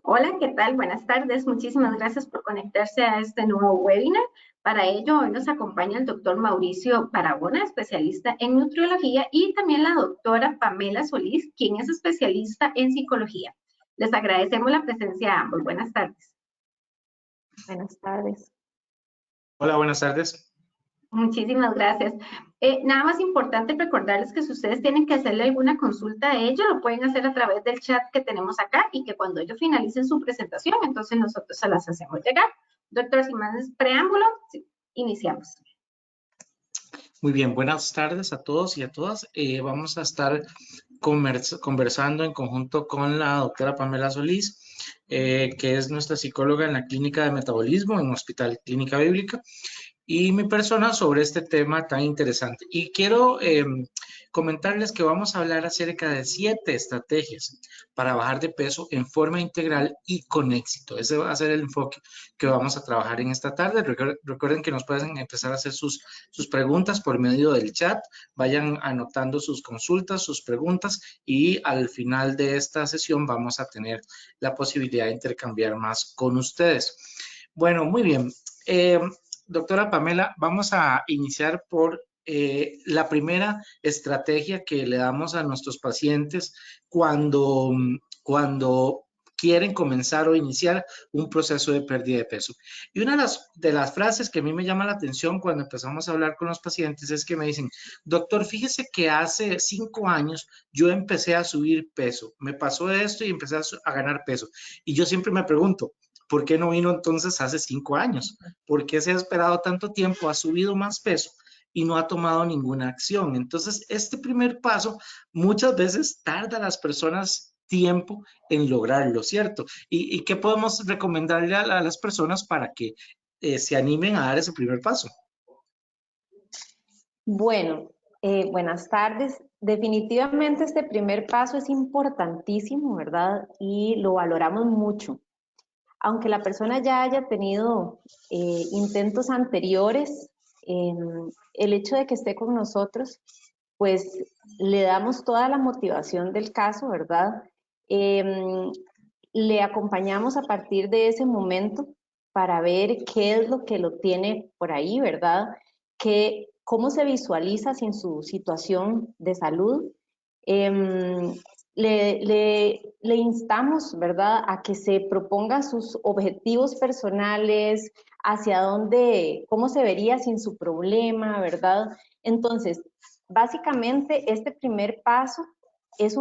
Hola, ¿qué tal? Buenas tardes. Muchísimas gracias por conectarse a este nuevo webinar. Para ello, hoy nos acompaña el doctor Mauricio Barahona, especialista en nutriología, y también la doctora Pamela Solís, quien es especialista en psicología. Les agradecemos la presencia a ambos. Buenas tardes. Buenas tardes. Hola, buenas tardes. Muchísimas gracias. Nada más importante recordarles que si ustedes tienen que hacerle alguna consulta a ellos, lo pueden hacer a través del chat que tenemos acá y que cuando ellos finalicen su presentación, entonces nosotros se las hacemos llegar. Doctor, sin más preámbulo, sí, iniciamos. Muy bien, buenas tardes a todos y a todas. Vamos a estar conversando en conjunto con la doctora Pamela Solís, que es nuestra psicóloga en la Clínica de Metabolismo en Hospital Clínica Bíblica, y mi persona sobre este tema tan interesante. Y quiero comentarles que vamos a hablar acerca de 7 estrategias para bajar de peso en forma integral y con éxito. Ese va a ser el enfoque que vamos a trabajar en esta tarde. Recuerden que nos pueden empezar a hacer sus preguntas por medio del chat. Vayan anotando sus consultas, sus preguntas, y al final de esta sesión vamos a tener la posibilidad de intercambiar más con ustedes. Bueno, muy bien. Doctora Pamela, vamos a iniciar por la primera estrategia que le damos a nuestros pacientes cuando quieren comenzar o iniciar un proceso de pérdida de peso. Y una de las frases que a mí me llama la atención cuando empezamos a hablar con los pacientes es que me dicen: doctor, fíjese que hace 5 años yo empecé a subir peso, me pasó esto y empecé a ganar peso. Y yo siempre me pregunto, ¿por qué no vino entonces hace 5 años? ¿Por qué se ha esperado tanto tiempo, ha subido más peso y no ha tomado ninguna acción? Entonces, este primer paso muchas veces tarda a las personas tiempo en lograrlo, ¿cierto? ¿Y qué podemos recomendarle a las personas para que se animen a dar ese primer paso? Bueno, buenas tardes. Definitivamente este primer paso es importantísimo, ¿verdad? Y lo valoramos mucho. Aunque la persona ya haya tenido intentos anteriores, el hecho de que esté con nosotros, pues le damos toda la motivación del caso, ¿verdad? Le acompañamos a partir de ese momento para ver qué es lo que lo tiene por ahí, ¿verdad? Cómo se visualiza sin su situación de salud. Le instamos, ¿verdad?, a que se proponga sus objetivos personales, hacia dónde, cómo se vería sin su problema, ¿verdad? Entonces, básicamente, este primer paso es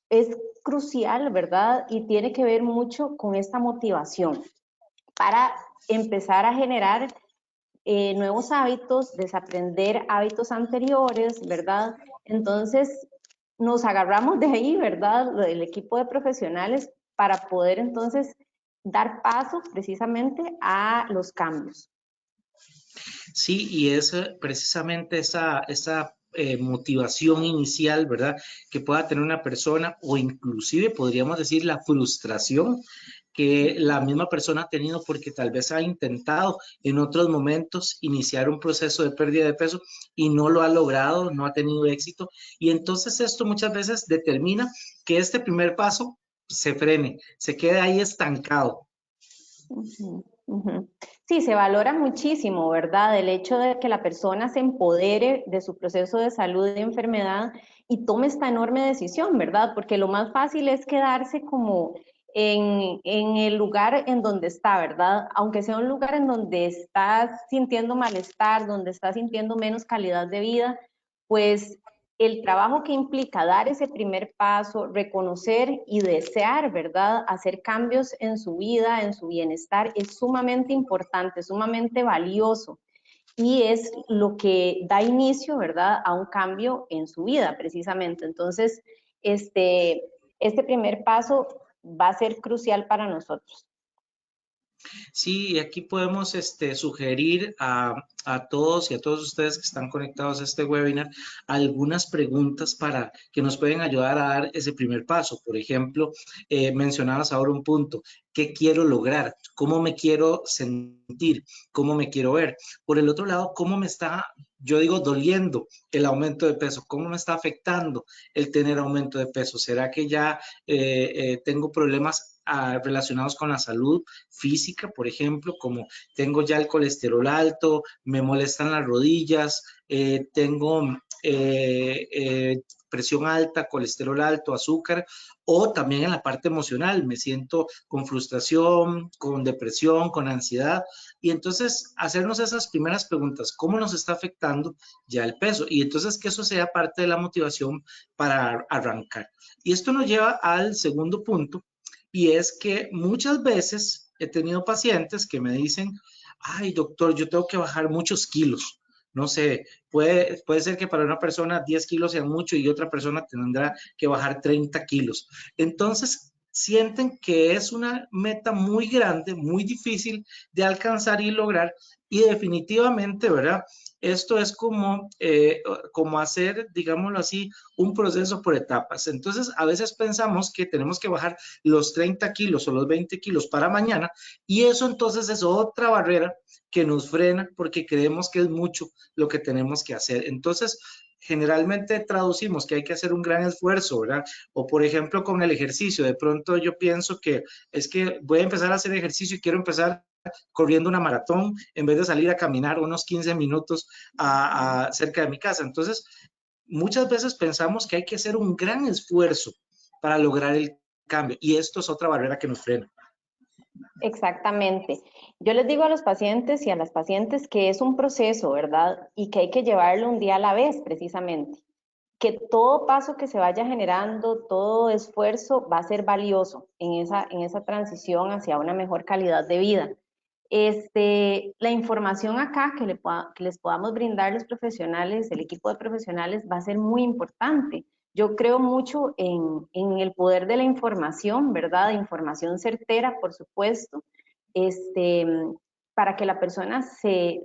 es crucial, ¿verdad? Y tiene que ver mucho con esta motivación para empezar a generar nuevos hábitos, desaprender hábitos anteriores, ¿verdad? Entonces, nos agarramos de ahí, ¿verdad? El equipo de profesionales para poder entonces dar paso precisamente a los cambios. Sí, y es precisamente esa motivación inicial, ¿verdad?, que pueda tener una persona, o inclusive podríamos decir la frustración que la misma persona ha tenido porque tal vez ha intentado en otros momentos iniciar un proceso de pérdida de peso y no lo ha logrado, no ha tenido éxito. Y entonces esto muchas veces determina que este primer paso se frene, se quede ahí estancado. Uh-huh, uh-huh. Sí, se valora muchísimo, ¿verdad? El hecho de que la persona se empodere de su proceso de salud y enfermedad y tome esta enorme decisión, ¿verdad? Porque lo más fácil es quedarse como en el lugar en donde está, ¿verdad? Aunque sea un lugar en donde estás sintiendo malestar, donde estás sintiendo menos calidad de vida, pues el trabajo que implica dar ese primer paso, reconocer y desear, ¿verdad?, hacer cambios en su vida, en su bienestar, es sumamente importante, sumamente valioso y es lo que da inicio, ¿verdad?, a un cambio en su vida, precisamente. Entonces, este primer paso va a ser crucial para nosotros. Sí, y aquí podemos sugerir a todos y a todos ustedes que están conectados a este webinar algunas preguntas para que nos pueden ayudar a dar ese primer paso. Por ejemplo, mencionabas ahora un punto: ¿qué quiero lograr? ¿Cómo me quiero sentir? ¿Cómo me quiero ver? Por el otro lado, ¿cómo me está, yo digo, doliendo el aumento de peso? ¿Cómo me está afectando el tener aumento de peso? ¿Será que ya tengo problemas relacionados con la salud física, por ejemplo, como tengo ya el colesterol alto, me molestan las rodillas, tengo presión alta, colesterol alto, azúcar, o también en la parte emocional, me siento con frustración, con depresión, con ansiedad, y entonces hacernos esas primeras preguntas, ¿cómo nos está afectando ya el peso? Y entonces que eso sea parte de la motivación para arrancar. Y esto nos lleva al segundo punto, y es que muchas veces he tenido pacientes que me dicen, ay, doctor, yo tengo que bajar muchos kilos. No sé, puede ser que para una persona 10 kilos sean mucho y otra persona tendrá que bajar 30 kilos. Entonces, sienten que es una meta muy grande, muy difícil de alcanzar y lograr, y definitivamente, ¿verdad? Esto es como hacer, digámoslo así, un proceso por etapas. Entonces, a veces pensamos que tenemos que bajar los 30 kilos o los 20 kilos para mañana, y eso entonces es otra barrera que nos frena porque creemos que es mucho lo que tenemos que hacer. Entonces, generalmente traducimos que hay que hacer un gran esfuerzo, ¿verdad? O por ejemplo, con el ejercicio, de pronto yo pienso que es que voy a empezar a hacer ejercicio y quiero empezar corriendo una maratón en vez de salir a caminar unos 15 minutos cerca de mi casa. Entonces, muchas veces pensamos que hay que hacer un gran esfuerzo para lograr el cambio, y esto es otra barrera que nos frena. Exactamente. Yo les digo a los pacientes y a las pacientes que es un proceso, ¿verdad? Y que hay que llevarlo un día a la vez, precisamente. Que todo paso que se vaya generando, todo esfuerzo va a ser valioso en esa transición hacia una mejor calidad de vida. La información acá que les podamos brindar los profesionales, el equipo de profesionales, va a ser muy importante. Yo creo mucho en el poder de la información, ¿verdad? Información certera, por supuesto, para que la persona se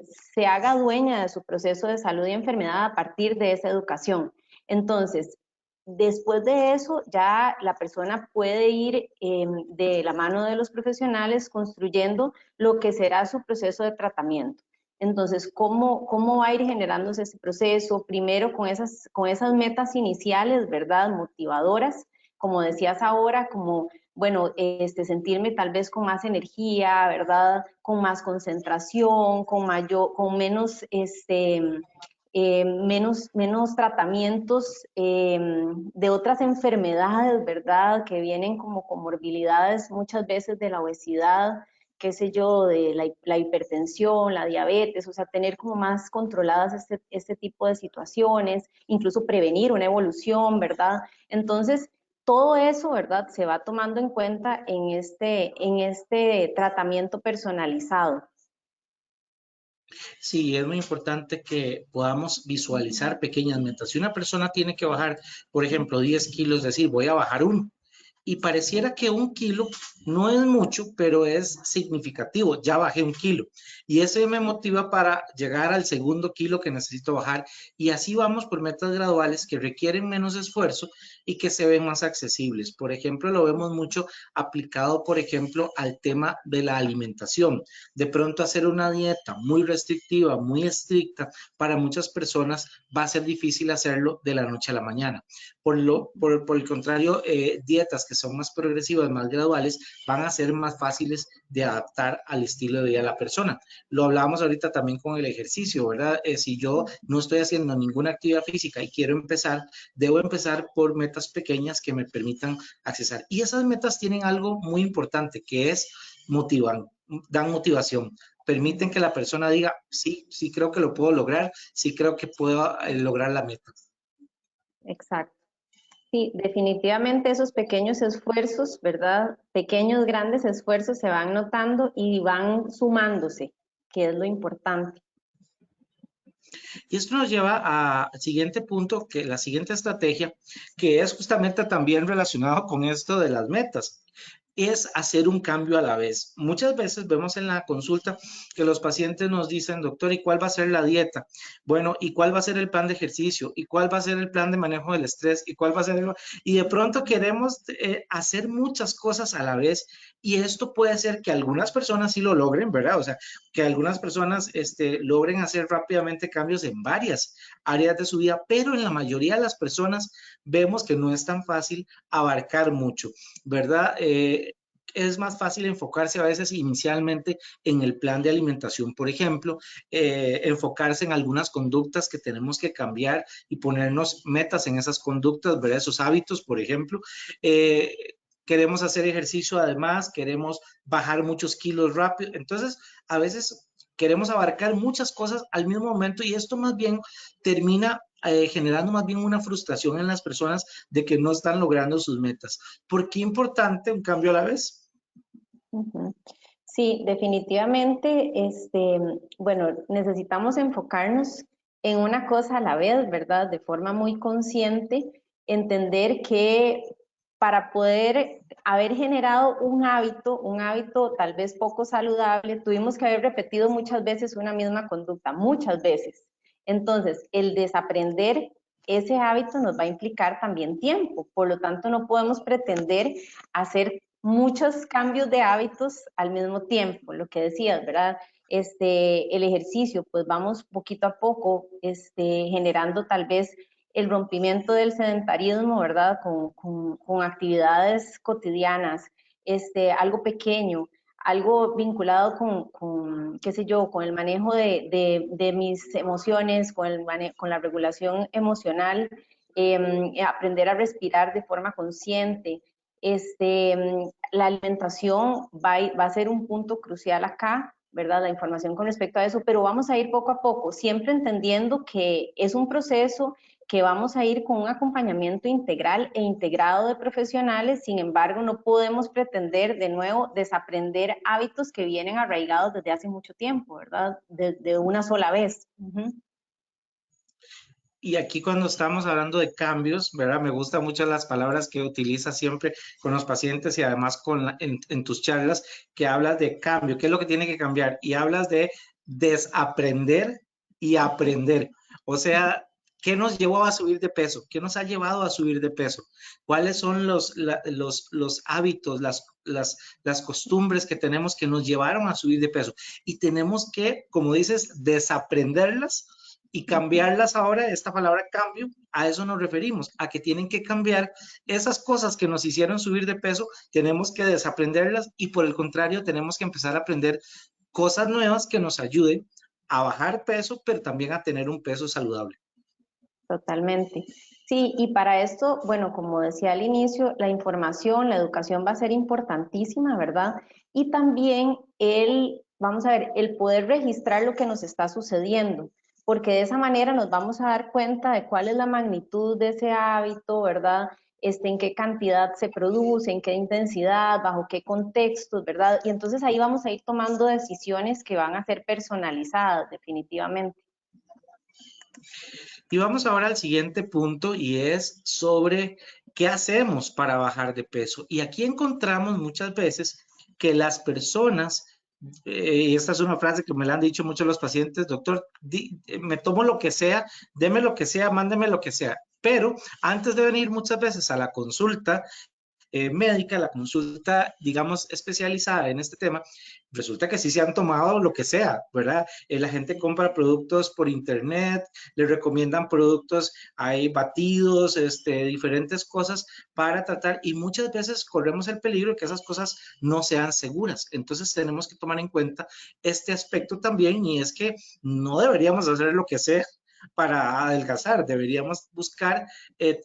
haga dueña de su proceso de salud y enfermedad a partir de esa educación. Entonces, después de eso, ya la persona puede ir de la mano de los profesionales construyendo lo que será su proceso de tratamiento. Entonces, ¿cómo va a ir generándose ese proceso? Primero con esas metas iniciales, ¿verdad? Motivadoras, como decías ahora, como, bueno, sentirme tal vez con más energía, ¿verdad? Con más concentración, con menos, menos tratamientos de otras enfermedades, ¿verdad? Que vienen como comorbilidades muchas veces de la obesidad, qué sé yo, de la hipertensión, la diabetes, o sea, tener como más controladas este tipo de situaciones, incluso prevenir una evolución, ¿verdad? Entonces, todo eso, ¿verdad? Se va tomando en cuenta en este tratamiento personalizado. Sí, es muy importante que podamos visualizar pequeñas metas. Si una persona tiene que bajar, por ejemplo, 10 kilos, decir, voy a bajar uno. Y pareciera que 1 kilo no es mucho, pero es significativo. Ya bajé 1 kilo. Y ese me motiva para llegar al segundo kilo que necesito bajar. Y así vamos por metas graduales que requieren menos esfuerzo y que se ven más accesibles. Por ejemplo, lo vemos mucho aplicado, por ejemplo, al tema de la alimentación. De pronto hacer una dieta muy restrictiva, muy estricta, para muchas personas va a ser difícil hacerlo de la noche a la mañana. Por el contrario, dietas que son más progresivas, más graduales, van a ser más fáciles de adaptar al estilo de vida de la persona. Lo hablábamos ahorita también con el ejercicio, ¿verdad? Si yo no estoy haciendo ninguna actividad física y quiero empezar, debo empezar por metas pequeñas que me permitan accesar. Y esas metas tienen algo muy importante, que es dan motivación. Permiten que la persona diga, sí, sí creo que lo puedo lograr, sí creo que puedo lograr la meta. Exacto. Sí, definitivamente esos pequeños esfuerzos, ¿verdad? Pequeños, grandes esfuerzos se van notando y van sumándose, que es lo importante. Y esto nos lleva al siguiente punto, que la siguiente estrategia, que es justamente también relacionado con esto de las metas, es hacer un cambio a la vez. Muchas veces vemos en la consulta que los pacientes nos dicen, doctor, ¿y cuál va a ser la dieta? Bueno, ¿y cuál va a ser el plan de ejercicio? ¿Y cuál va a ser el plan de manejo del estrés? ¿Y cuál va a ser el... Y de pronto queremos hacer muchas cosas a la vez, y esto puede ser que algunas personas sí lo logren, ¿verdad? O sea, que algunas personas logren hacer rápidamente cambios en varias áreas de su vida, pero en la mayoría de las personas vemos que no es tan fácil abarcar mucho, ¿verdad? es más fácil enfocarse a veces inicialmente en el plan de alimentación, por ejemplo, enfocarse en algunas conductas que tenemos que cambiar y ponernos metas en esas conductas, ¿verdad? Esos hábitos, por ejemplo. Queremos hacer ejercicio además, queremos bajar muchos kilos rápido, entonces a veces queremos abarcar muchas cosas al mismo momento y esto más bien termina generando más bien una frustración en las personas de que no están logrando sus metas. ¿Por qué importante un cambio a la vez? Sí, definitivamente, bueno, necesitamos enfocarnos en una cosa a la vez, ¿verdad? De forma muy consciente, entender que para poder haber generado un hábito tal vez poco saludable, tuvimos que haber repetido muchas veces una misma conducta, muchas veces. Entonces, el desaprender ese hábito nos va a implicar también tiempo, por lo tanto no podemos pretender hacer muchos cambios de hábitos al mismo tiempo, lo que decías, ¿verdad? El ejercicio, pues vamos poquito a poco generando tal vez el rompimiento del sedentarismo, ¿verdad? Con actividades cotidianas, algo pequeño, algo vinculado qué sé yo, con el manejo de mis emociones, con la regulación emocional, aprender a respirar de forma consciente. La alimentación va a ser un punto crucial acá, ¿verdad? La información con respecto a eso, pero vamos a ir poco a poco, siempre entendiendo que es un proceso que vamos a ir con un acompañamiento integral e integrado de profesionales, sin embargo, no podemos pretender de nuevo desaprender hábitos que vienen arraigados desde hace mucho tiempo, ¿verdad? De una sola vez. Y aquí cuando estamos hablando de cambios, ¿verdad? Me gustan mucho las palabras que utilizas siempre con los pacientes y además en tus charlas, que hablas de cambio, qué es lo que tiene que cambiar y hablas de desaprender y aprender. O sea, ¿qué nos llevó a subir de peso? ¿Qué nos ha llevado a subir de peso? ¿Cuáles son los hábitos, las costumbres que tenemos que nos llevaron a subir de peso? Y tenemos que, como dices, desaprenderlas y cambiarlas ahora, esta palabra cambio, a eso nos referimos, a que tienen que cambiar esas cosas que nos hicieron subir de peso, tenemos que desaprenderlas y por el contrario tenemos que empezar a aprender cosas nuevas que nos ayuden a bajar peso, pero también a tener un peso saludable. Totalmente. Sí, y para esto, bueno, como decía al inicio, la información, la educación va a ser importantísima, ¿verdad? Y también vamos a ver, el poder registrar lo que nos está sucediendo, porque de esa manera nos vamos a dar cuenta de cuál es la magnitud de ese hábito, ¿verdad? En qué cantidad se produce, en qué intensidad, bajo qué contextos, ¿verdad? Y entonces ahí vamos a ir tomando decisiones que van a ser personalizadas, definitivamente. Y vamos ahora al siguiente punto y es sobre qué hacemos para bajar de peso. Y aquí encontramos muchas veces que las personas, y esta es una frase que me la han dicho muchos los pacientes, doctor, me tomo lo que sea, deme lo que sea, mándeme lo que sea. Pero antes de venir muchas veces a la consulta, médica, la consulta, digamos, especializada en este tema, resulta que sí se han tomado lo que sea, ¿verdad? La gente compra productos por internet, le recomiendan productos, hay batidos, diferentes cosas para tratar y muchas veces corremos el peligro de que esas cosas no sean seguras. Entonces tenemos que tomar en cuenta este aspecto también y es que no deberíamos hacer lo que sea para adelgazar, deberíamos buscar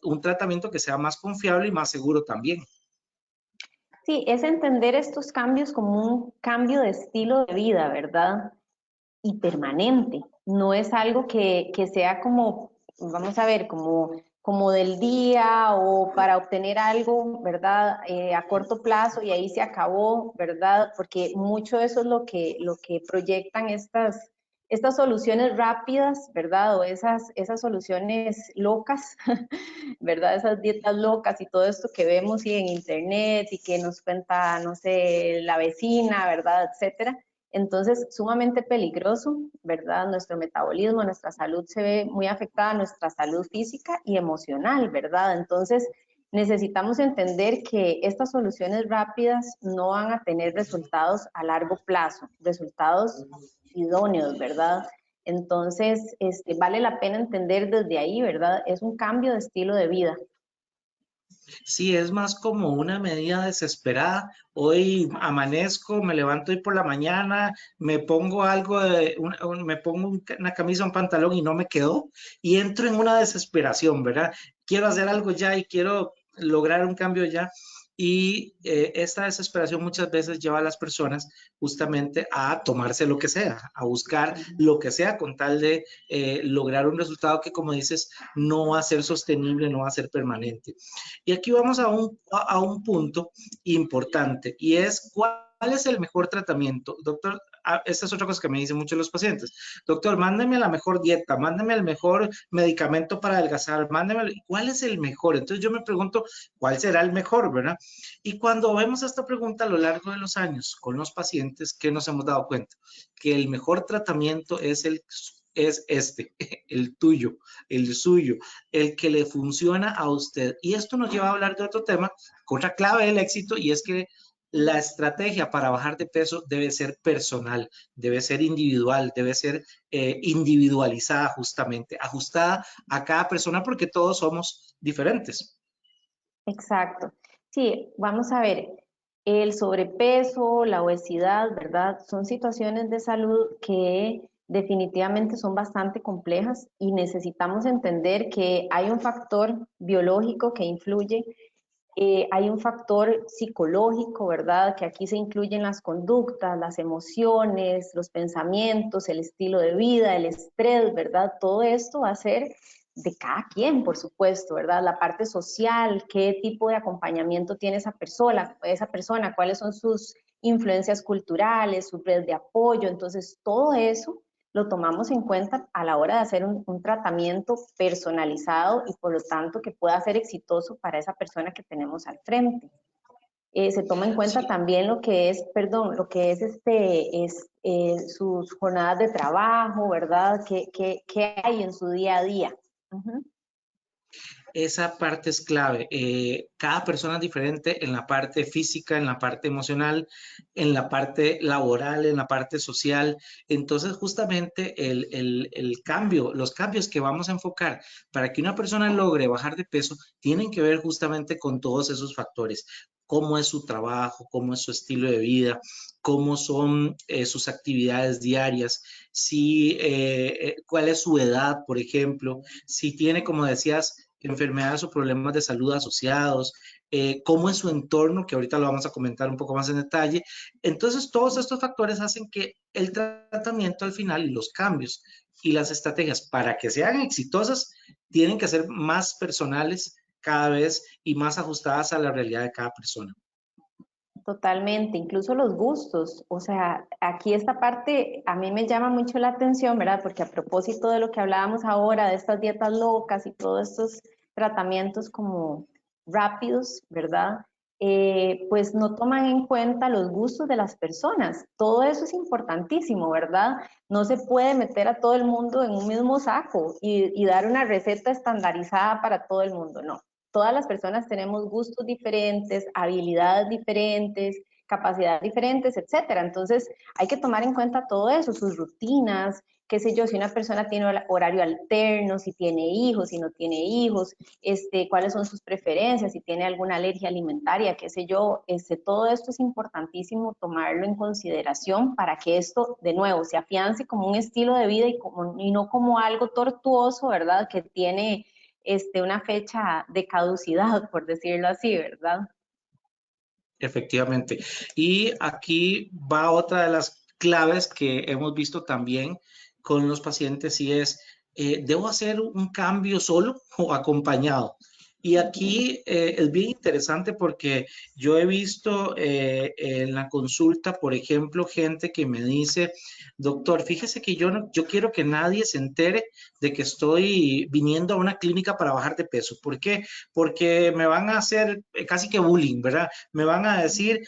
un tratamiento que sea más confiable y más seguro también. Sí, es entender estos cambios como un cambio de estilo de vida, ¿verdad? Y permanente. No es algo que sea como, vamos a ver, como del día o para obtener algo, ¿verdad? A corto plazo y ahí se acabó, ¿verdad? Porque mucho de eso es lo que proyectan estas soluciones rápidas, ¿verdad? O esas soluciones locas, ¿verdad? Esas dietas locas y todo esto que vemos y en internet y que nos cuenta, no sé, la vecina, ¿verdad? Etcétera. Entonces, sumamente peligroso, ¿verdad? Nuestro metabolismo, nuestra salud se ve muy afectada, nuestra salud física y emocional, ¿verdad? Entonces, necesitamos entender que estas soluciones rápidas no van a tener resultados a largo plazo, resultados idóneos, ¿verdad? Entonces, vale la pena entender desde ahí, ¿verdad? Es un cambio de estilo de vida. Sí, es más como una medida desesperada. Hoy amanezco, me levanto hoy por la mañana, me pongo algo me pongo una camisa, un pantalón y no me quedó y entro en una desesperación, ¿verdad? Quiero hacer algo ya y quiero lograr un cambio ya. Y esta desesperación muchas veces lleva a las personas justamente a tomarse lo que sea, a buscar lo que sea con tal de lograr un resultado que, como dices, no va a ser sostenible, no va a ser permanente. Y aquí vamos a un punto importante y es cuál es el mejor tratamiento. Doctor, esta es otra cosa que me dicen muchos los pacientes. Doctor, mándeme la mejor dieta, mándeme el mejor medicamento para adelgazar, mándeme, ¿cuál es el mejor? Entonces yo me pregunto, ¿cuál será el mejor, verdad? Y cuando vemos esta pregunta a lo largo de los años con los pacientes, ¿qué nos hemos dado cuenta? Que el mejor tratamiento es este, el tuyo, el suyo, el que le funciona a usted. Y esto nos lleva a hablar de otro tema, otra clave del éxito, y es que la estrategia para bajar de peso debe ser personal, debe ser individual, debe ser individualizada justamente, ajustada a cada persona porque todos somos diferentes. Exacto. Sí, vamos a ver, el sobrepeso, la obesidad, ¿verdad? Son situaciones de salud que definitivamente son bastante complejas y necesitamos entender que hay un factor biológico que influye, hay un factor psicológico, ¿verdad? Que aquí se incluyen las conductas, las emociones, los pensamientos, el estilo de vida, el estrés, ¿verdad? Todo esto va a ser de cada quien, por supuesto, ¿verdad? La parte social, qué tipo de acompañamiento tiene esa persona, cuáles son sus influencias culturales, su red de apoyo. Entonces, todo eso lo tomamos en cuenta a la hora de hacer un tratamiento personalizado y por lo tanto que pueda ser exitoso para esa persona que tenemos al frente. Se toma en cuenta Sí, también lo que es, perdón, lo que sus jornadas de trabajo, ¿verdad? ¿Qué hay en su día a día? Uh-huh. esa parte es clave. Cada persona es diferente en la parte física, en la parte emocional, en la parte laboral, en la parte social. Entonces, justamente el cambio, los cambios que vamos a enfocar para que una persona logre bajar de peso tienen que ver justamente con todos esos factores. Cómo es su trabajo, cómo es su estilo de vida, cómo son sus actividades diarias, si, cuál es su edad, por ejemplo, si tiene, como decías, enfermedades o problemas de salud asociados, cómo es su entorno, que ahorita lo vamos a comentar un poco más en detalle. Entonces, todos estos factores hacen que el tratamiento al final y los cambios y las estrategias para que sean exitosas tienen que ser más personales cada vez y más ajustadas a la realidad de cada persona. Totalmente, incluso los gustos, o sea, aquí esta parte a mí me llama mucho la atención, ¿verdad? Porque a propósito de lo que hablábamos ahora, de estas dietas locas y todos estos tratamientos como rápidos, ¿verdad? Pues no toman en cuenta los gustos de las personas. Todo eso es importantísimo, ¿verdad? No se puede meter a todo el mundo en un mismo saco y dar una receta estandarizada para todo el mundo, no. Todas las personas tenemos gustos diferentes, habilidades diferentes, capacidades diferentes, etcétera. Entonces, hay que tomar en cuenta todo eso, sus rutinas, qué sé yo, si una persona tiene horario alterno, si tiene hijos, si no tiene hijos, cuáles son sus preferencias, si tiene alguna alergia alimentaria, qué sé yo, todo esto es importantísimo tomarlo en consideración para que esto, de nuevo, se afiance como un estilo de vida y no como algo tortuoso, ¿verdad? Que tiene una fecha de caducidad, por decirlo así, ¿verdad? Efectivamente. Y aquí va otra de las claves que hemos visto también con los pacientes y es, ¿debo hacer un cambio solo o acompañado? Y aquí es bien interesante porque yo he visto en la consulta, por ejemplo, gente que me dice, doctor, fíjese que yo quiero que nadie se entere de que estoy viniendo a una clínica para bajar de peso. ¿Por qué? Porque me van a hacer casi que bullying, ¿verdad? Me van a decir,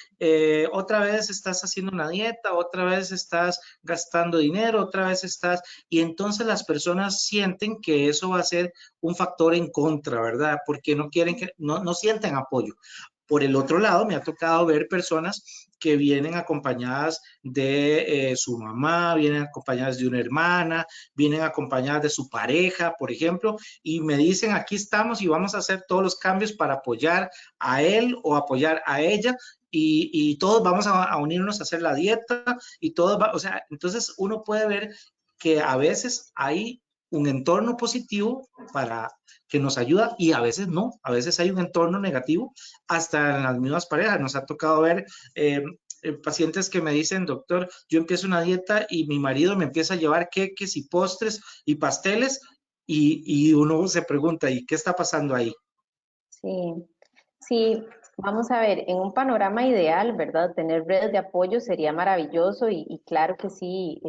otra vez estás haciendo una dieta, otra vez estás gastando dinero, otra vez estás, y entonces las personas sienten que eso va a ser un factor en contra, ¿verdad? Porque no quieren no sienten apoyo. Por el otro lado, me ha tocado ver personas que vienen acompañadas de su mamá, vienen acompañadas de una hermana, vienen acompañadas de su pareja, por ejemplo, y me dicen, aquí estamos y vamos a hacer todos los cambios para apoyar a él o apoyar a ella. Y todos vamos a unirnos a hacer la dieta y todos, o sea, entonces uno puede ver que a veces hay un entorno positivo para que nos ayuda y a veces no, a veces hay un entorno negativo, hasta en las mismas parejas. Nos ha tocado ver pacientes que me dicen, doctor, yo empiezo una dieta y mi marido me empieza a llevar queques y postres y pasteles y uno se pregunta, ¿y qué está pasando ahí? Sí, sí, vamos a ver, en un panorama ideal, ¿verdad? Tener redes de apoyo sería maravilloso y claro que sí,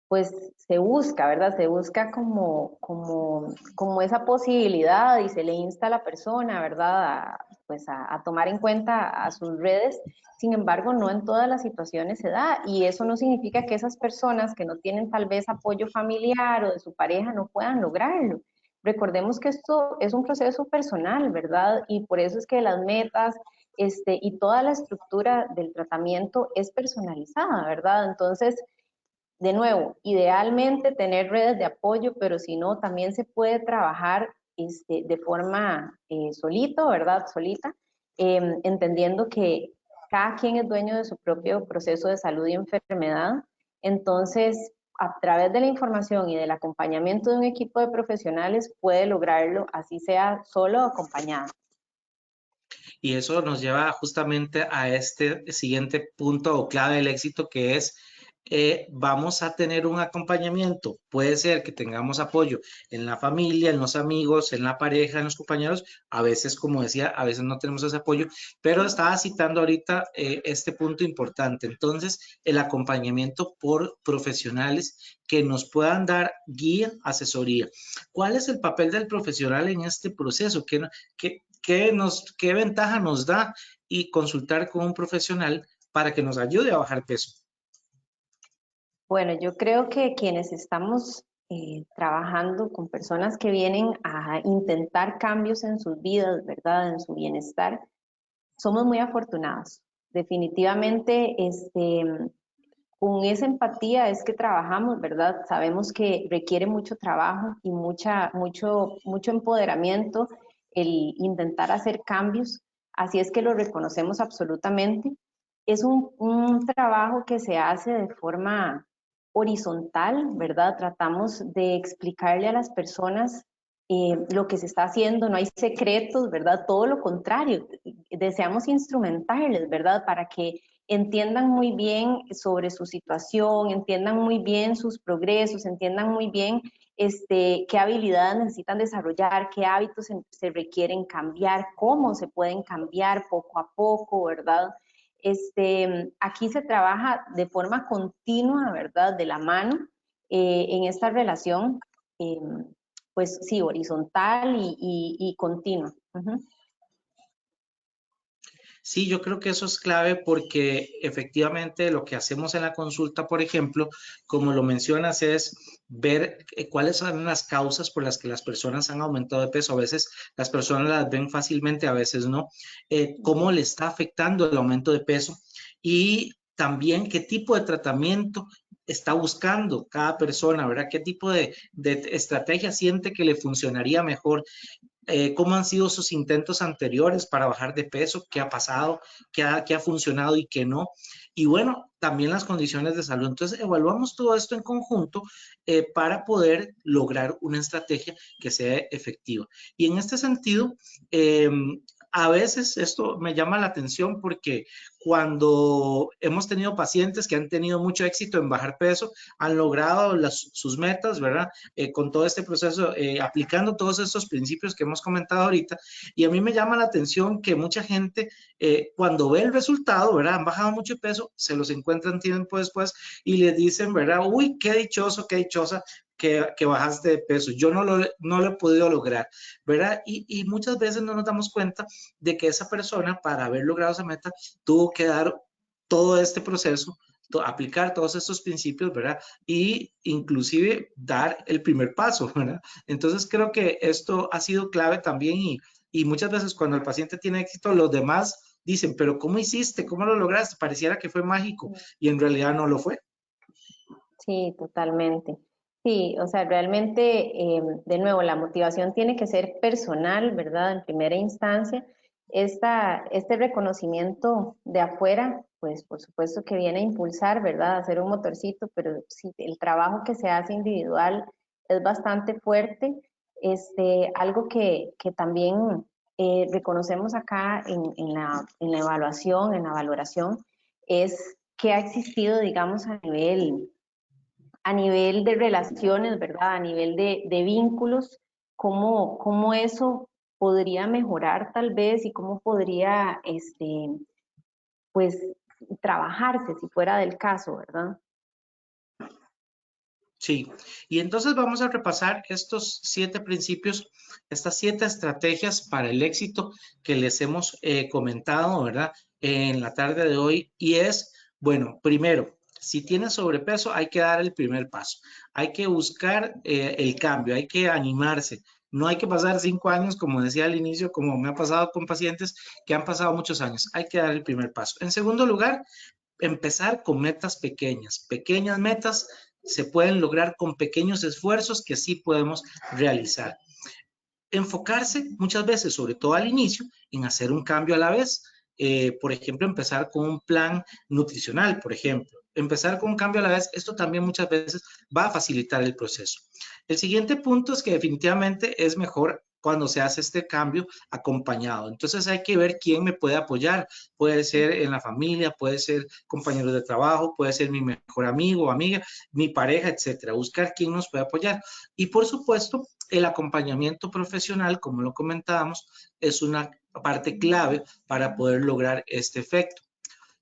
pues se busca, ¿verdad? Se busca como esa posibilidad y se le insta a la persona, ¿verdad? A tomar en cuenta a sus redes. Sin embargo, no en todas las situaciones se da y eso no significa que esas personas que no tienen tal vez apoyo familiar o de su pareja no puedan lograrlo. Recordemos que esto es un proceso personal, ¿verdad? Y por eso es que las metas y toda la estructura del tratamiento es personalizada, ¿verdad? Entonces, de nuevo, idealmente tener redes de apoyo, pero si no, también se puede trabajar de forma solito, ¿verdad? Solita, entendiendo que cada quien es dueño de su propio proceso de salud y enfermedad. Entonces, a través de la información y del acompañamiento de un equipo de profesionales puede lograrlo, así sea solo o acompañado. Y eso nos lleva justamente a este siguiente punto o clave del éxito, que es vamos a tener un acompañamiento. Puede ser que tengamos apoyo en la familia, en los amigos, en la pareja, en los compañeros. A veces, como decía, a veces no tenemos ese apoyo, pero estaba citando ahorita este punto importante. Entonces, el acompañamiento por profesionales que nos puedan dar guía, asesoría. ¿Cuál es el papel del profesional en este proceso? ¿Qué ventaja nos da y consultar con un profesional para que nos ayude a bajar peso? Bueno, yo creo que quienes estamos trabajando con personas que vienen a intentar cambios en sus vidas, ¿verdad? En su bienestar, somos muy afortunados. Definitivamente, con esa empatía es que trabajamos, ¿verdad? Sabemos que requiere mucho trabajo y mucho empoderamiento el intentar hacer cambios, así es que lo reconocemos absolutamente. Es un trabajo que se hace de forma horizontal, ¿verdad? Tratamos de explicarle a las personas lo que se está haciendo, no hay secretos, ¿verdad? Todo lo contrario, deseamos instrumentarles, ¿verdad? Para que entiendan muy bien sobre su situación, entiendan muy bien sus progresos, entiendan muy bien qué habilidades necesitan desarrollar, qué hábitos se requieren cambiar, cómo se pueden cambiar poco a poco, ¿verdad? Aquí se trabaja de forma continua, ¿verdad? De la mano en esta relación, eh, pues sí, horizontal y continua. Uh-huh. Sí, yo creo que eso es clave porque efectivamente lo que hacemos en la consulta, por ejemplo, como lo mencionas, es ver cuáles son las causas por las que las personas han aumentado de peso. A veces las personas las ven fácilmente, a veces no. Cómo le está afectando el aumento de peso y también qué tipo de tratamiento está buscando cada persona, ¿verdad? ¿Qué tipo de estrategia siente que le funcionaría mejor? Cómo han sido sus intentos anteriores para bajar de peso, qué ha pasado, qué ha funcionado y qué no. Y bueno, también las condiciones de salud. Entonces, evaluamos todo esto en conjunto para poder lograr una estrategia que sea efectiva. Y en este sentido, a veces esto me llama la atención porque cuando hemos tenido pacientes que han tenido mucho éxito en bajar peso, han logrado sus metas, ¿verdad? Con todo este proceso, aplicando todos estos principios que hemos comentado ahorita. Y a mí me llama la atención que mucha gente, cuando ve el resultado, ¿verdad? Han bajado mucho peso, se los encuentran tiempo después y les dicen, ¿verdad? Uy, qué dichoso, qué dichosa que bajaste de peso. Yo no lo he podido lograr, ¿verdad? Y muchas veces no nos damos cuenta de que esa persona, para haber logrado esa meta, tuvo que dar todo este proceso, aplicar todos estos principios, ¿verdad? Y inclusive dar el primer paso, ¿verdad? Entonces creo que esto ha sido clave también Y muchas veces cuando el paciente tiene éxito, los demás dicen, pero ¿cómo hiciste? ¿Cómo lo lograste? Pareciera que fue mágico y en realidad no lo fue. Sí, totalmente. Sí, o sea, realmente, de nuevo, la motivación tiene que ser personal, ¿verdad? En primera instancia, este reconocimiento de afuera, pues por supuesto que viene a impulsar, ¿verdad? A hacer un motorcito, pero sí, el trabajo que se hace individual es bastante fuerte. Algo que también reconocemos acá en la evaluación, en la valoración, es que ha existido, digamos, a nivel de relaciones, ¿verdad? A nivel de vínculos, cómo eso podría mejorar tal vez y cómo podría, pues, trabajarse si fuera del caso, ¿verdad? Sí, y entonces vamos a repasar estos 7 principios, estas 7 estrategias para el éxito que les hemos comentado, ¿verdad? En la tarde de hoy. Y es, bueno, primero, si tienes sobrepeso, hay que dar el primer paso. Hay que buscar el cambio, hay que animarse. No hay que pasar 5 años, como decía al inicio, como me ha pasado con pacientes que han pasado muchos años. Hay que dar el primer paso. En segundo lugar, empezar con metas pequeñas. Pequeñas metas se pueden lograr con pequeños esfuerzos que sí podemos realizar. Enfocarse muchas veces, sobre todo al inicio, en hacer un cambio a la vez. Por ejemplo, empezar con un plan nutricional, por ejemplo. Empezar con un cambio a la vez, esto también muchas veces va a facilitar el proceso. El siguiente punto es que definitivamente es mejor cuando se hace este cambio acompañado. Entonces hay que ver quién me puede apoyar. Puede ser en la familia, puede ser compañeros de trabajo, puede ser mi mejor amigo o amiga, mi pareja, etcétera. Buscar quién nos puede apoyar. Y por supuesto, el acompañamiento profesional, como lo comentábamos, es una parte clave para poder lograr este efecto.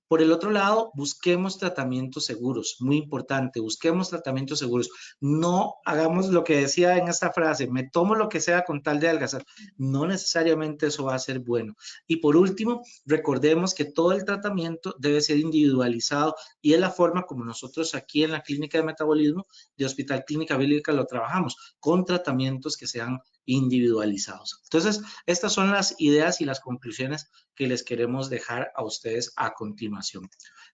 Por el otro lado, busquemos tratamientos seguros, muy importante, busquemos tratamientos seguros. No hagamos lo que decía en esta frase, me tomo lo que sea con tal de adelgazar. No necesariamente eso va a ser bueno. Y por último, recordemos que todo el tratamiento debe ser individualizado y es la forma como nosotros aquí en la Clínica de Metabolismo de Hospital Clínica Bíblica lo trabajamos, con tratamientos que sean individualizados. Entonces, estas son las ideas y las conclusiones que les queremos dejar a ustedes a continuación.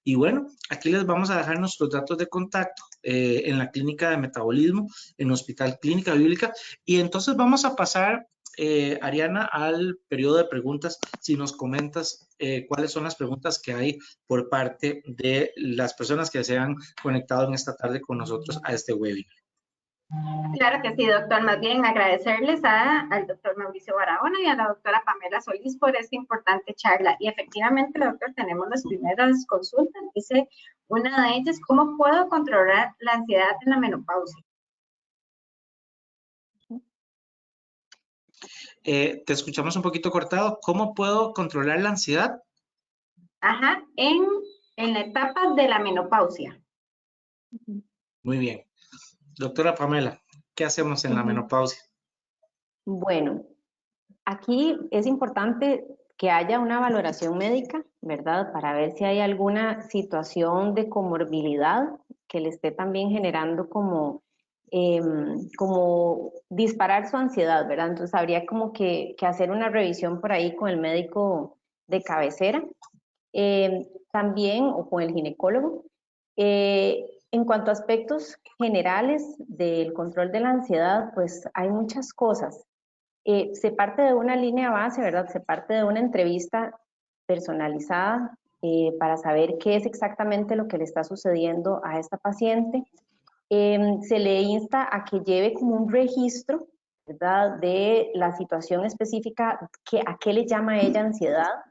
Y bueno, aquí les vamos a dejar nuestros datos de contacto en la Clínica de Metabolismo, en Hospital Clínica Bíblica. Y entonces vamos a pasar, Ariana, al periodo de preguntas. Si nos comentas cuáles son las preguntas que hay por parte de las personas que se han conectado en esta tarde con nosotros a este webinar. Claro que sí, doctor. Más bien agradecerles al doctor Mauricio Barahona y a la doctora Pamela Solís por esta importante charla. Y efectivamente, doctor, tenemos las primeras consultas. Dice una de ellas, ¿cómo puedo controlar la ansiedad en la menopausia? Te escuchamos un poquito cortado. ¿Cómo puedo controlar la ansiedad? Ajá, en la etapa de la menopausia. Muy bien. Doctora Pamela, ¿qué hacemos en la menopausia? Bueno, aquí es importante que haya una valoración médica, ¿verdad? Para ver si hay alguna situación de comorbilidad que le esté también generando como disparar su ansiedad, ¿verdad? Entonces habría como que hacer una revisión por ahí con el médico de cabecera, también o con el ginecólogo. En cuanto a aspectos generales del control de la ansiedad, pues hay muchas cosas. Se parte de una línea base, ¿verdad? Se parte de una entrevista personalizada para saber qué es exactamente lo que le está sucediendo a esta paciente. Se le insta a que lleve como un registro, ¿verdad? De la situación específica, a qué le llama ella ansiedad,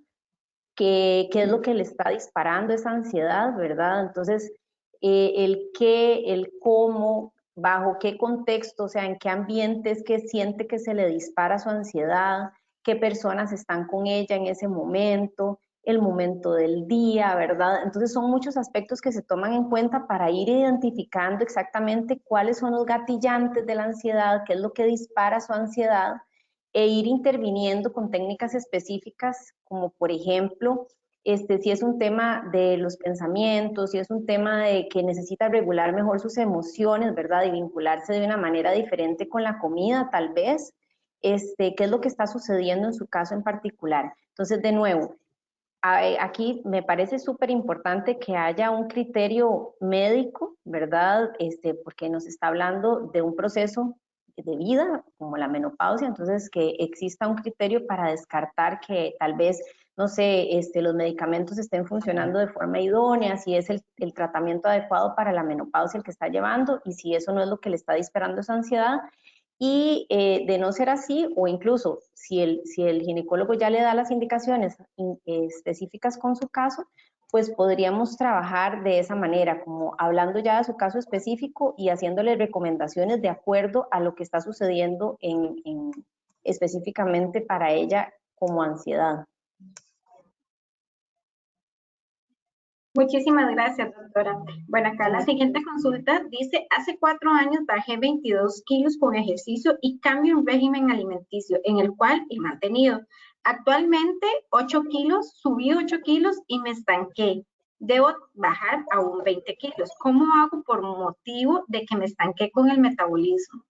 qué es lo que le está disparando esa ansiedad, ¿verdad? Entonces, el qué, el cómo, bajo qué contexto, o sea, en qué ambientes que siente que se le dispara su ansiedad, qué personas están con ella en ese momento, el momento del día, ¿verdad? Entonces son muchos aspectos que se toman en cuenta para ir identificando exactamente cuáles son los gatillantes de la ansiedad, qué es lo que dispara su ansiedad, e ir interviniendo con técnicas específicas, como por ejemplo, si es un tema de los pensamientos, si es un tema de que necesita regular mejor sus emociones, ¿verdad? Y vincularse de una manera diferente con la comida, tal vez. qué es lo que está sucediendo en su caso en particular. Entonces, de nuevo, aquí me parece súper importante que haya un criterio médico, ¿verdad? Porque nos está hablando de un proceso de vida como la menopausia, entonces que exista un criterio para descartar que tal vez, no sé, los medicamentos estén funcionando de forma idónea, si es el tratamiento adecuado para la menopausia el que está llevando y si eso no es lo que le está disparando esa ansiedad. Y de no ser así, o incluso si el ginecólogo ya le da las indicaciones específicas con su caso, pues podríamos trabajar de esa manera, como hablando ya de su caso específico y haciéndole recomendaciones de acuerdo a lo que está sucediendo específicamente para ella como ansiedad. Muchísimas gracias, doctora. Bueno, acá la siguiente consulta dice, hace 4 años bajé 22 kilos con ejercicio y cambio un régimen alimenticio en el cual he mantenido. Actualmente 8 kilos, subí 8 kilos y me estanqué. Debo bajar aún 20 kilos. ¿Cómo hago por motivo de que me estanqué con el metabolismo?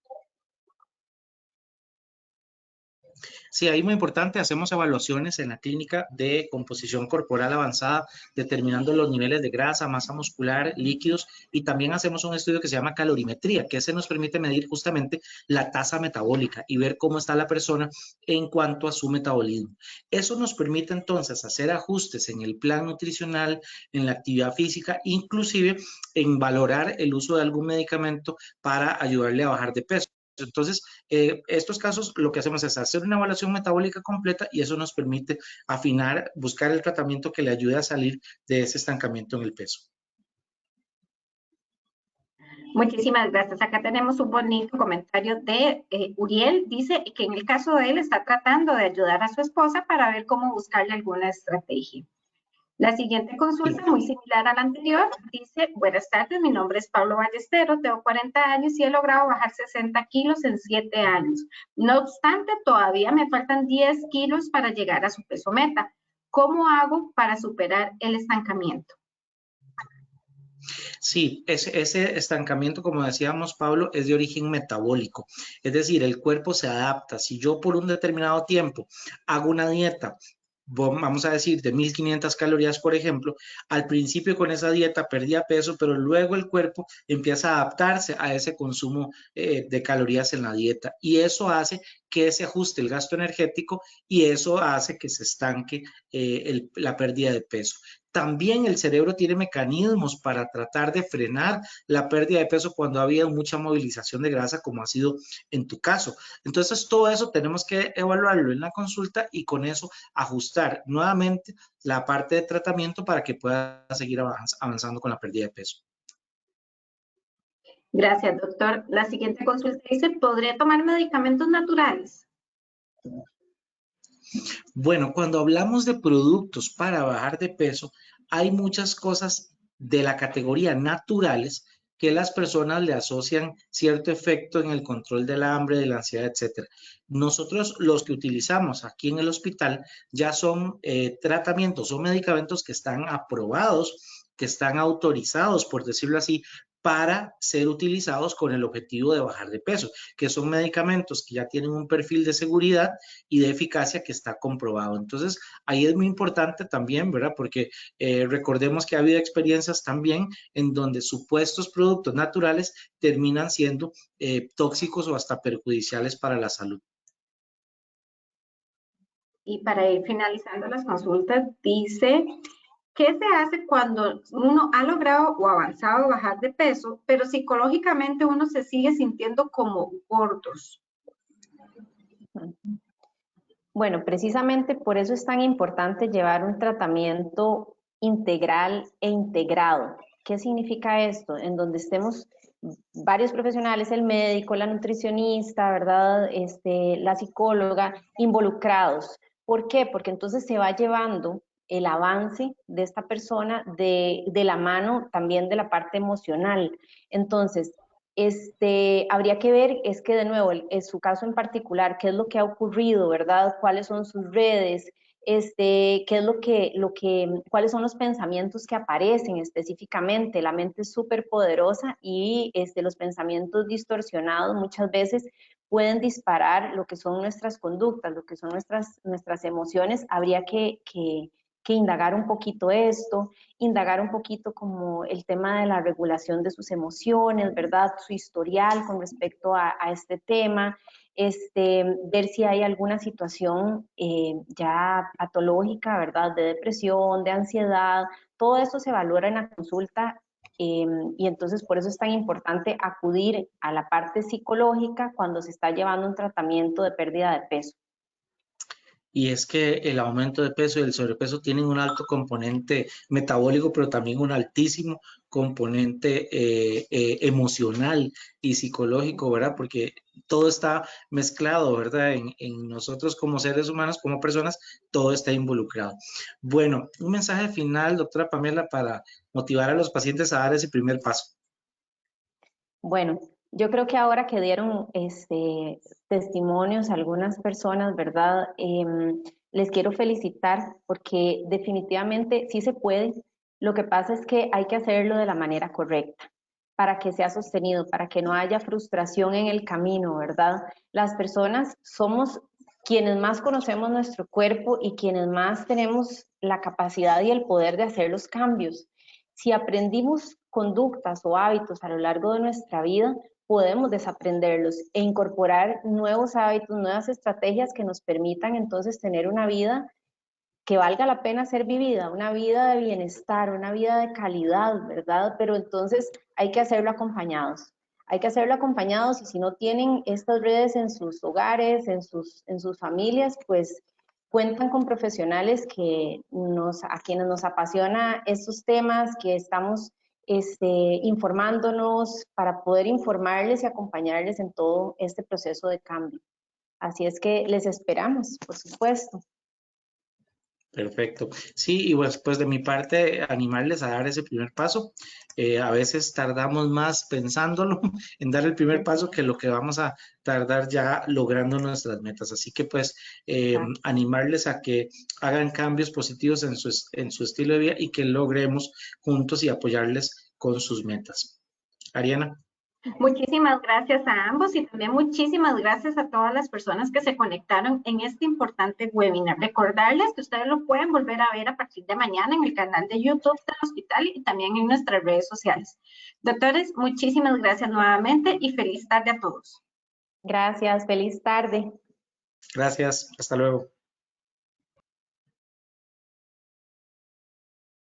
Sí, ahí muy importante, hacemos evaluaciones en la clínica de composición corporal avanzada, determinando los niveles de grasa, masa muscular, líquidos, y también hacemos un estudio que se llama calorimetría, que ese nos permite medir justamente la tasa metabólica y ver cómo está la persona en cuanto a su metabolismo. Eso nos permite entonces hacer ajustes en el plan nutricional, en la actividad física, inclusive en valorar el uso de algún medicamento para ayudarle a bajar de peso. Entonces, estos casos lo que hacemos es hacer una evaluación metabólica completa y eso nos permite afinar, buscar el tratamiento que le ayude a salir de ese estancamiento en el peso. Muchísimas gracias. Acá tenemos un bonito comentario de Uriel. Dice que en el caso de él está tratando de ayudar a su esposa para ver cómo buscarle alguna estrategia. La siguiente consulta, muy similar a la anterior, dice, buenas tardes, mi nombre es Pablo Ballesteros, tengo 40 años y he logrado bajar 60 kilos en 7 años. No obstante, todavía me faltan 10 kilos para llegar a su peso meta. ¿Cómo hago para superar el estancamiento? Sí, ese estancamiento, como decíamos, Pablo, es de origen metabólico. Es decir, el cuerpo se adapta. Si yo por un determinado tiempo hago una dieta, vamos a decir, de 1500 calorías, por ejemplo, al principio con esa dieta perdía peso, pero luego el cuerpo empieza a adaptarse a ese consumo de calorías en la dieta y eso hace que se ajuste el gasto energético y eso hace que se estanque la pérdida de peso. También el cerebro tiene mecanismos para tratar de frenar la pérdida de peso cuando ha habido mucha movilización de grasa, como ha sido en tu caso. Entonces, todo eso tenemos que evaluarlo en la consulta y con eso ajustar nuevamente la parte de tratamiento para que pueda seguir avanzando con la pérdida de peso. Gracias, doctor. La siguiente consulta dice, ¿podría tomar medicamentos naturales? Bueno, cuando hablamos de productos para bajar de peso, hay muchas cosas de la categoría naturales que las personas le asocian cierto efecto en el control del hambre, de la ansiedad, etcétera. Nosotros los que utilizamos aquí en el hospital ya son tratamientos o medicamentos que están aprobados, que están autorizados, por decirlo así, para ser utilizados con el objetivo de bajar de peso, que son medicamentos que ya tienen un perfil de seguridad y de eficacia que está comprobado. Entonces, ahí es muy importante también, ¿verdad? Porque recordemos que ha habido experiencias también en donde supuestos productos naturales terminan siendo tóxicos o hasta perjudiciales para la salud. Y para ir finalizando las consultas, dice, ¿qué se hace cuando uno ha logrado o avanzado a bajar de peso, pero psicológicamente uno se sigue sintiendo como gordos? Bueno, precisamente por eso es tan importante llevar un tratamiento integral e integrado. ¿Qué significa esto? En donde estemos varios profesionales, el médico, la nutricionista, ¿verdad? La psicóloga, involucrados. ¿Por qué? Porque entonces se va llevando el avance de esta persona de la mano también de la parte emocional. Entonces, habría que ver, es que de nuevo, en su caso en particular, qué es lo que ha ocurrido, ¿verdad? ¿Cuáles son sus redes? Qué es cuáles son los pensamientos que aparecen específicamente. La mente es súper poderosa y los pensamientos distorsionados muchas veces pueden disparar lo que son nuestras conductas, lo que son nuestras emociones. Habría que indagar un poquito esto, indagar un poquito como el tema de la regulación de sus emociones, ¿verdad? Su historial con respecto a este tema, ver si hay alguna situación ya patológica, ¿verdad? De depresión, de ansiedad, todo eso se valora en la consulta. Y entonces por eso es tan importante acudir a la parte psicológica cuando se está llevando un tratamiento de pérdida de peso. Y es que el aumento de peso y el sobrepeso tienen un alto componente metabólico, pero también un altísimo componente emocional y psicológico, ¿verdad? Porque todo está mezclado, ¿verdad? En nosotros como seres humanos, como personas, todo está involucrado. Bueno, un mensaje final, doctora Pamela, para motivar a los pacientes a dar ese primer paso. Bueno, yo creo que ahora que dieron testimonios a algunas personas, ¿verdad? Les quiero felicitar porque definitivamente sí se puede. Lo que pasa es que hay que hacerlo de la manera correcta para que sea sostenido, para que no haya frustración en el camino, ¿verdad? Las personas somos quienes más conocemos nuestro cuerpo y quienes más tenemos la capacidad y el poder de hacer los cambios. Si aprendimos conductas o hábitos a lo largo de nuestra vida, podemos desaprenderlos e incorporar nuevos hábitos, nuevas estrategias que nos permitan entonces tener una vida que valga la pena ser vivida, una vida de bienestar, una vida de calidad, ¿verdad? Pero entonces hay que hacerlo acompañados. Hay que hacerlo acompañados y si no tienen estas redes en sus hogares, en sus familias, pues cuentan con profesionales a quienes nos apasiona estos temas, que estamos informándonos para poder informarles y acompañarles en todo este proceso de cambio. Así es que les esperamos, por supuesto. Perfecto. Sí, y pues de mi parte, animarles a dar ese primer paso. A veces tardamos más pensándolo en dar el primer paso que lo que vamos a tardar ya logrando nuestras metas. Así que pues animarles a que hagan cambios positivos en su estilo de vida y que logremos juntos y apoyarles con sus metas. Ariana. Muchísimas gracias a ambos y también muchísimas gracias a todas las personas que se conectaron en este importante webinar. Recordarles que ustedes lo pueden volver a ver a partir de mañana en el canal de YouTube del hospital y también en nuestras redes sociales. Doctores, muchísimas gracias nuevamente y feliz tarde a todos. Gracias, feliz tarde. Gracias, hasta luego.